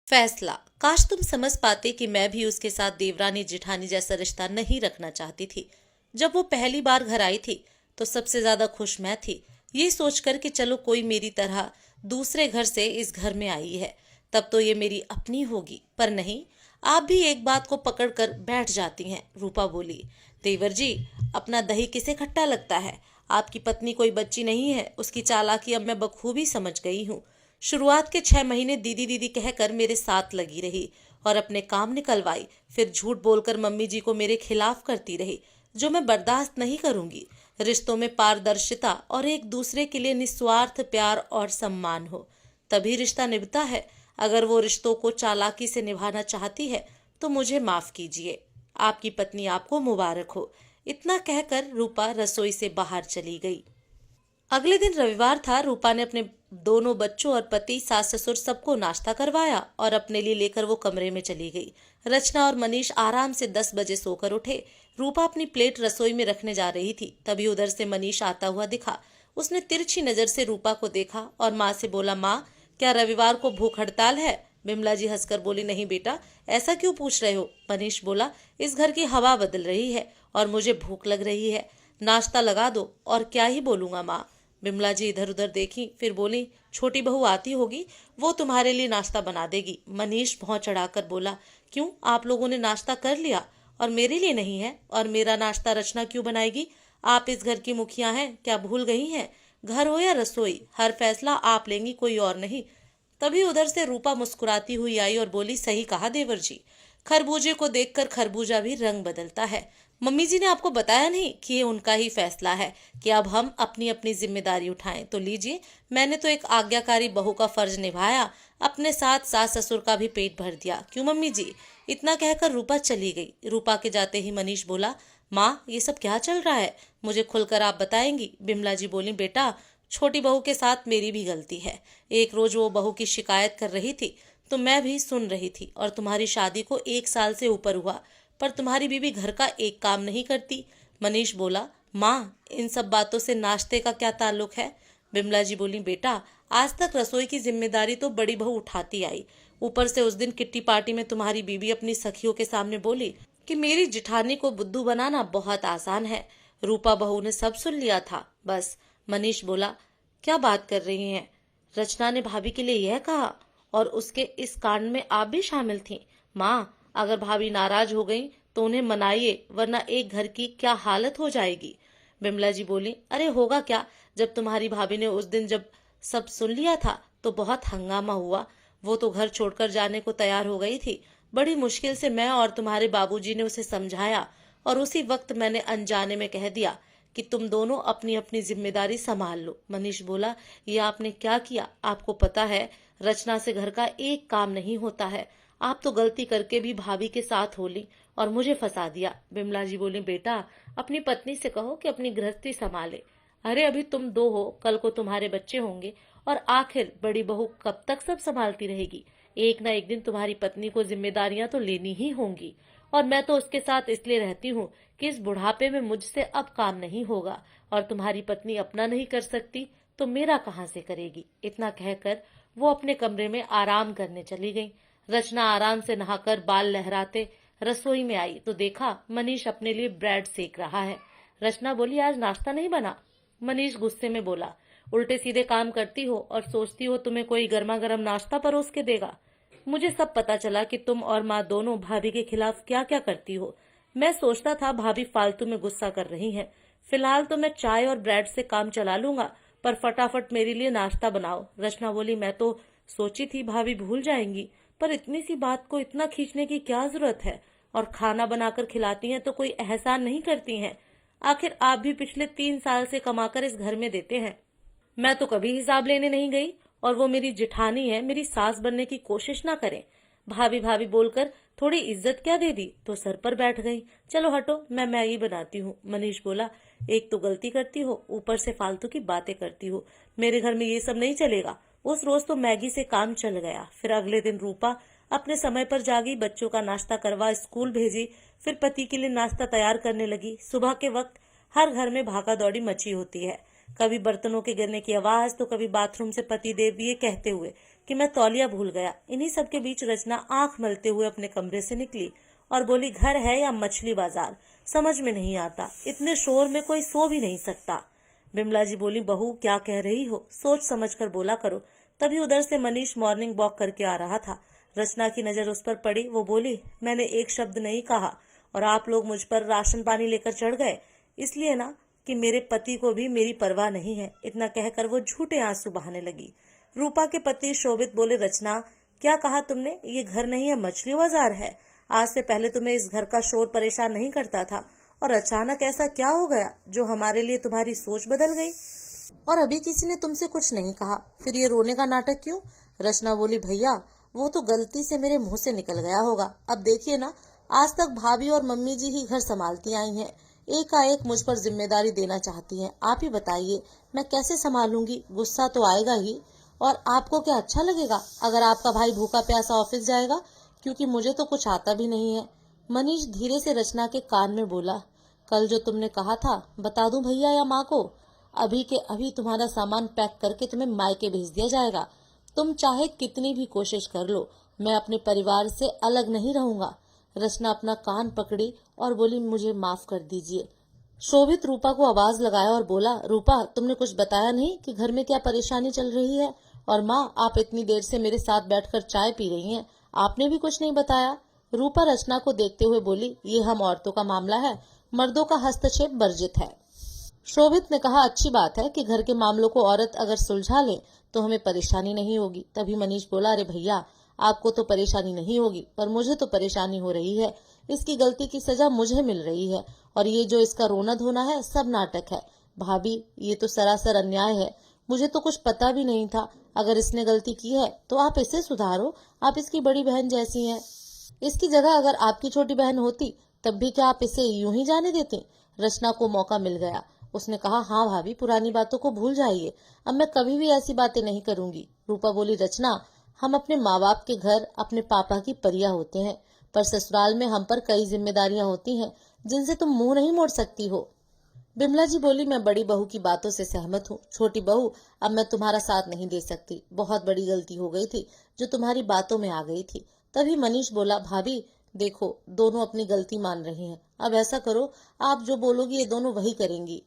फैसला। काश तुम समझ पाते कि मैं भी उसके साथ देवरानी जेठानी जैसा रिश्ता नहीं रखना चाहती थी। जब वो पहली बार घर आई थी तो सबसे ज्यादा खुश मैं थी, ये सोचकर कि चलो कोई मेरी तरह दूसरे घर से इस घर में आई है, तब तो ये मेरी अपनी होगी। पर नहीं, आप भी एक बात को पकड़ कर बैठ जाती हैं। रूपा बोली, देवर जी, अपना दही किसे खट्टा लगता है। आपकी पत्नी कोई बच्ची नहीं है, उसकी चालाकी अब मैं बखूबी समझ गई हूँ। शुरुआत के 6 महीने दीदी दीदी कहकर मेरे साथ लगी रही और अपने काम निकलवाई, फिर झूठ बोलकर मम्मी जी को मेरे खिलाफ करती रही, जो मैं बर्दाश्त नहीं करूंगी। रिश्तों में पारदर्शिता और एक दूसरे के लिए निस्वार्थ प्यार और सम्मान हो, तभी रिश्ता निभता है। अगर वो रिश्तों को चालाकी से निभाना चाहती है तो मुझे माफ कीजिए। आपकी पत्नी आपको मुबारक हो। इतना कहकर रूपा रसोई से बाहर चली गई। अगले दिन रविवार था। रूपा ने अपने दोनों बच्चों और पति, सास ससुर सबको नाश्ता करवाया और अपने लिए लेकर वो कमरे में चली गई। रचना और मनीष आराम से 10 बजे सोकर उठे। रूपा अपनी प्लेट रसोई में रखने जा रही थी, तभी उधर से मनीष आता हुआ दिखा। उसने तिरछी नजर से रूपा को देखा और माँ से बोला, माँ, क्या रविवार को भूख हड़ताल है। बिमला जी हंसकर बोली, नहीं बेटा, ऐसा क्यों पूछ रहे हो। मनीष बोला, इस घर की हवा बदल रही है और मुझे भूख लग रही है, नाश्ता लगा दो। और क्या ही बोलूंगा माँ। बिमला जी इधर उधर देखी, फिर बोली, छोटी बहू आती होगी, वो तुम्हारे लिए नाश्ता बना देगी। मनीष भौं चढ़ाकर बोला, क्यों, आप लोगों ने नाश्ता कर लिया और मेरे लिए नहीं है। और मेरा नाश्ता रचना क्यों बनाएगी। आप इस घर की मुखिया हैं, क्या भूल गई हैं। घर हो या रसोई, हर फैसला आप लेंगी, कोई और नहीं। तभी उधर से रूपा मुस्कुराती हुई आई और बोली, सही कहा देवर जी, खरबूजे को देखकर खरबूजा भी रंग बदलता है। मम्मी जी ने आपको बताया नहीं कि ये उनका ही फैसला है कि अब हम अपनी अपनी जिम्मेदारी उठाएं। तो लीजिए, मैंने तो एक आज्ञाकारी बहू का फर्ज निभाया, अपने साथ सास ससुर का भी पेट भर दिया। क्यों मम्मी जी। इतना कहकर रूपा चली गई। रूपा के जाते ही मनीष बोला, माँ, ये सब क्या चल रहा है, मुझे खुलकर आप बताएंगी। बिमला जी बोली, बेटा, छोटी बहू के साथ मेरी भी गलती है। एक रोज वो बहू की शिकायत कर रही थी तो मैं भी सुन रही थी, और तुम्हारी शादी को 1 साल से ऊपर हुआ, पर तुम्हारी बीवी घर का एक काम नहीं करती। मनीष बोला, माँ, इन सब बातों से नाश्ते का क्या ताल्लुक है। बिमला जी बोली, बेटा, आज तक रसोई की जिम्मेदारी तो बड़ी बहू उठाती आई, ऊपर से उस दिन किट्टी पार्टी में तुम्हारी बीवी अपनी सखियों के सामने बोली कि मेरी जिठानी को बुद्धू बनाना बहुत आसान है। रूपा बहू ने सब सुन लिया था, बस। मनीष बोला, क्या बात कर रही हैं। रचना ने भाभी के लिए यह कहा, और उसके इस कांड में आप भी शामिल थीं। माँ, अगर भाभी नाराज हो गई तो उन्हें मनाइए, वरना एक घर की क्या हालत हो जाएगी। बिमला जी बोली, अरे होगा क्या, जब तुम्हारी भाभी ने उस दिन जब सब सुन लिया था तो बहुत हंगामा हुआ। वो तो घर छोड़कर जाने को तैयार हो गई थी। बड़ी मुश्किल से मैं और तुम्हारे बाबूजी ने उसे समझाया, और उसी वक्त मैंने अनजाने में कह दिया कि तुम दोनों अपनी अपनी जिम्मेदारी संभाल लो। मनीष बोला, ये आपने क्या किया। आपको पता है, रचना से घर का एक काम नहीं होता है। आप तो गलती करके भी भाभी के साथ हो ली और मुझे फंसा दिया। बिमला जी बोली, बेटा, अपनी पत्नी से कहो कि अपनी गृहस्थी संभाले। अरे अभी तुम दो हो, कल को तुम्हारे बच्चे होंगे, और आखिर बड़ी बहू कब तक सब संभालती रहेगी। एक ना एक दिन तुम्हारी पत्नी को जिम्मेदारियां तो लेनी ही होंगी, और मैं तो उसके साथ इसलिए रहती हूँ कि इस बुढ़ापे में मुझसे अब काम नहीं होगा, और तुम्हारी पत्नी अपना नहीं कर सकती तो मेरा कहाँ से करेगी। इतना कहकर वो अपने कमरे में आराम करने चली गई। रचना आराम से नहाकर बाल लहराते रसोई में आई तो देखा मनीष अपने लिए ब्रेड सेक रहा है। रचना बोली, आज नाश्ता नहीं बना। मनीष गुस्से में बोला, उल्टे सीधे काम करती हो और सोचती हो तुम्हें कोई गर्मा गर्म नाश्ता परोस के देगा। मुझे सब पता चला कि तुम और माँ दोनों भाभी के खिलाफ क्या क्या करती हो। मैं सोचता था भाभी फालतू में गुस्सा कर रही हैं। फिलहाल तो मैं चाय और ब्रेड से काम चला लूंगा, पर फटाफट मेरे लिए नाश्ता बनाओ। रचना बोली, मैं तो सोची थी भाभी भूल जाएंगी, पर इतनी सी बात को इतना खींचने की क्या जरूरत है। और खाना बनाकर खिलाती हैं तो कोई एहसान नहीं करती हैं। आखिर आप भी पिछले 3 साल से कमाकर इस घर में देते हैं। मैं तो कभी हिसाब लेने नहीं गई, और वो मेरी जिठानी है, मेरी सास बनने की कोशिश ना करें। भाभी भाभी बोलकर थोड़ी इज्जत क्या दे दी तो सर पर बैठ गई। चलो हटो, मैं मैगी बनाती हूँ। मनीष बोला, एक तो गलती करती हो, ऊपर से फालतू की बातें करती हो। मेरे घर में ये सब नहीं चलेगा। उस रोज तो मैगी से काम चल गया। फिर अगले दिन रूपा अपने समय पर जागी, बच्चों का नाश्ता करवा स्कूल भेजी, फिर पति के लिए नाश्ता तैयार करने लगी। सुबह के वक्त हर घर में भागा दौड़ी मची होती है, कभी बर्तनों के गिरने की आवाज तो कभी बाथरूम से पति देव ये कहते हुए कि मैं तौलिया भूल गया। इन्हीं सब के बीच रचना आंख मलते हुए अपने कमरे से निकली और बोली, घर है या मछली बाजार, समझ में नहीं आता, इतने शोर में कोई सो भी नहीं सकता। बिमला जी बोली, बहू क्या कह रही हो, सोच समझ कर बोला करो। तभी उधर से मनीष मॉर्निंग वॉक करके आ रहा था। रचना की नजर उस पर पड़ी। वो बोली, मैंने एक शब्द नहीं कहा और आप लोग मुझ पर राशन पानी लेकर चढ़ गए, इसलिए ना कि मेरे पति को भी मेरी परवाह नहीं है। इतना कहकर वो झूठे आंसू बहाने लगी। रूपा के पति शोभित बोले, रचना क्या कहा तुमने, ये घर नहीं है मछली बाजार है। आज से पहले तुम्हें इस घर का शोर परेशान नहीं करता था और अचानक ऐसा क्या हो गया जो हमारे लिए तुम्हारी सोच बदल गई? और अभी किसी ने तुमसे कुछ नहीं कहा, फिर ये रोने का नाटक क्यों? रचना बोली, भैया वो तो गलती से मेरे मुंह से निकल गया होगा। अब देखिए ना, आज तक भाभी और मम्मी जी ही घर संभालती आई हैं, एकाएक मुझ पर जिम्मेदारी देना चाहती हैं। आप ही बताइए मैं कैसे संभालूंगी? गुस्सा तो आएगा ही। और आपको क्या अच्छा लगेगा अगर आपका भाई भूखा प्यासा ऑफिस जाएगा? क्योंकि मुझे तो कुछ आता भी नहीं है। मनीष धीरे से रचना के कान में बोला, कल जो तुमने कहा था बता दूं भैया या माँ को? अभी के अभी तुम्हारा सामान पैक करके तुम्हें मायके भेज दिया जाएगा। तुम चाहे कितनी भी कोशिश कर लो, मैं अपने परिवार से अलग नहीं रहूंगा। रचना अपना कान पकड़ी और बोली, मुझे माफ कर दीजिए। शोभित रूपा को आवाज लगाया और बोला, रूपा तुमने कुछ बताया नहीं कि घर में क्या परेशानी चल रही है? और माँ, आप इतनी देर से मेरे साथ बैठकर चाय पी रही हैं, आपने भी कुछ नहीं बताया। रूपा रचना को देखते हुए बोली, ये हम औरतों का मामला है, मर्दों का हस्तक्षेप वर्जित है। शोभित ने कहा, अच्छी बात है कि घर के मामलों को औरत अगर सुलझा ले तो हमें परेशानी नहीं होगी। तभी मनीष बोला, अरे भैया आपको तो परेशानी नहीं होगी, पर मुझे तो परेशानी हो रही है। इसकी गलती की सजा मुझे मिल रही है और ये जो इसका रोना धोना है सब नाटक है। भाभी ये तो सरासर अन्याय है, मुझे तो कुछ पता भी नहीं था। अगर इसने गलती की है तो आप इसे सुधारो, आप इसकी बड़ी बहन जैसी हैं। इसकी जगह अगर आपकी छोटी बहन होती तब भी क्या आप इसे यूं ही जाने देते? रचना को मौका मिल गया। उसने कहा, हाँ भाभी, पुरानी बातों को भूल जाइए, अब मैं कभी भी ऐसी बातें नहीं करूंगी। रूपा बोली, रचना हम अपने माँ बाप के घर अपने पापा की परियां होते हैं, पर ससुराल में हम पर कई जिम्मेदारियां होती हैं जिनसे तुम मुंह नहीं मोड़ सकती हो। बिमला जी बोली, मैं बड़ी बहू की बातों से सहमत हूँ। छोटी बहू, अब मैं तुम्हारा साथ नहीं दे सकती, बहुत बड़ी गलती हो गई थी जो तुम्हारी बातों में आ गई थी। तभी मनीष बोला, भाभी देखो दोनों अपनी गलती मान रही हैं, अब ऐसा करो आप जो बोलोगी ये दोनों वही करेंगी।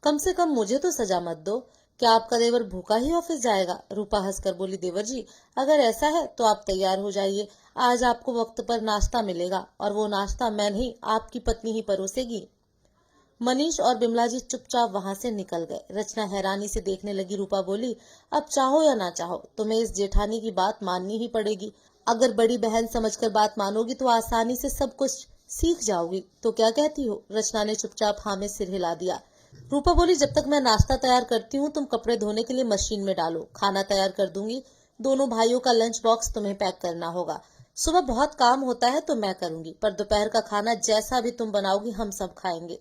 कम से कम मुझे तो सजा मत दो। क्या आपका देवर भूखा ही ऑफिस जाएगा? रूपा हंसकर बोली, देवर जी अगर ऐसा है तो आप तैयार हो जाइए, आज आपको वक्त पर नाश्ता मिलेगा और वो नाश्ता मैं नहीं आपकी पत्नी ही परोसेगी। मनीष और बिमला जी चुपचाप वहां से निकल गए। रचना हैरानी से देखने लगी। रूपा बोली, अब चाहो या ना चाहो तुम्हें इस जेठानी की बात माननी ही पड़ेगी। अगर बड़ी बहन समझकर बात मानोगी तो आसानी से सब कुछ सीख जाओगी। तो क्या कहती हो? रचना ने चुपचाप हाँ में सिर हिला दिया। रूपा बोली, जब तक मैं नाश्ता तैयार करती हूँ तुम कपड़े धोने के लिए मशीन में डालो, खाना तैयार कर दूंगी। दोनों भाइयों का लंच बॉक्स तुम्हें पैक करना होगा। सुबह बहुत काम होता है तो मैं करूंगी, पर दोपहर का खाना जैसा भी तुम बनाओगी हम सब खाएंगे।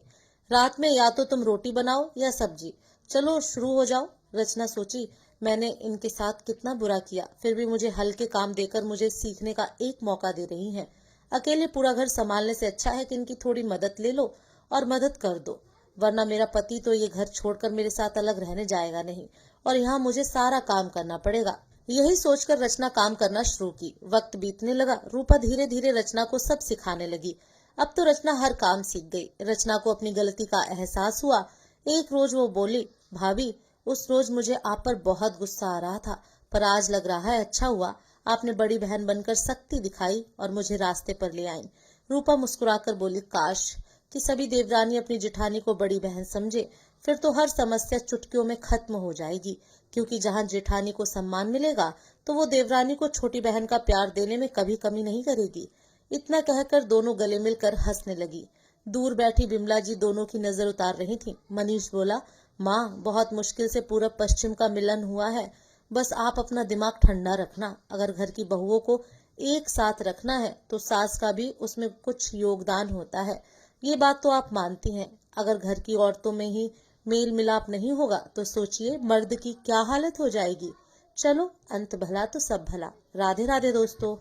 रात में या तो तुम रोटी बनाओ या सब्जी। चलो शुरू हो जाओ। रचना सोची, मैंने इनके साथ कितना बुरा किया, फिर भी मुझे हल्के काम देकर मुझे सीखने का एक मौका दे रही हैं। अकेले पूरा घर संभालने से अच्छा है कि इनकी थोड़ी मदद ले लो और मदद कर दो, वरना मेरा पति तो ये घर छोड़कर मेरे साथ अलग रहने जाएगा नहीं और यहाँ मुझे सारा काम करना पड़ेगा। यही सोचकर रचना काम करना शुरू की। वक्त बीतने लगा। रूपा धीरे धीरे रचना को सब सिखाने लगी। अब तो रचना हर काम सीख गई। रचना को अपनी गलती का एहसास हुआ। एक रोज वो बोली, भाभी उस रोज मुझे आप पर बहुत गुस्सा आ रहा था, पर आज लग रहा है अच्छा हुआ आपने बड़ी बहन बनकर सख्ती दिखाई और मुझे रास्ते पर ले आई। रूपा मुस्कुराकर बोली, काश कि सभी देवरानी अपनी जेठानी को बड़ी बहन समझे, फिर तो हर समस्या चुटकियों में खत्म हो जाएगी। क्योंकि जहाँ जेठानी को सम्मान मिलेगा तो वो देवरानी को छोटी बहन का प्यार देने में कभी कमी नहीं करेगी। इतना कहकर दोनों गले मिलकर हंसने लगी। दूर बैठी बिमला जी दोनों की नजर उतार रही थी। मनीष बोला, माँ बहुत मुश्किल से पूरब पश्चिम का मिलन हुआ है, बस आप अपना दिमाग ठंडा रखना। अगर घर की बहुओं को एक साथ रखना है तो सास का भी उसमें कुछ योगदान होता है, ये बात तो आप मानती हैं। अगर घर की औरतों में ही मेल मिलाप नहीं होगा तो सोचिए मर्द की क्या हालत हो जाएगी। चलो अंत भला तो सब भला। राधे राधे दोस्तों।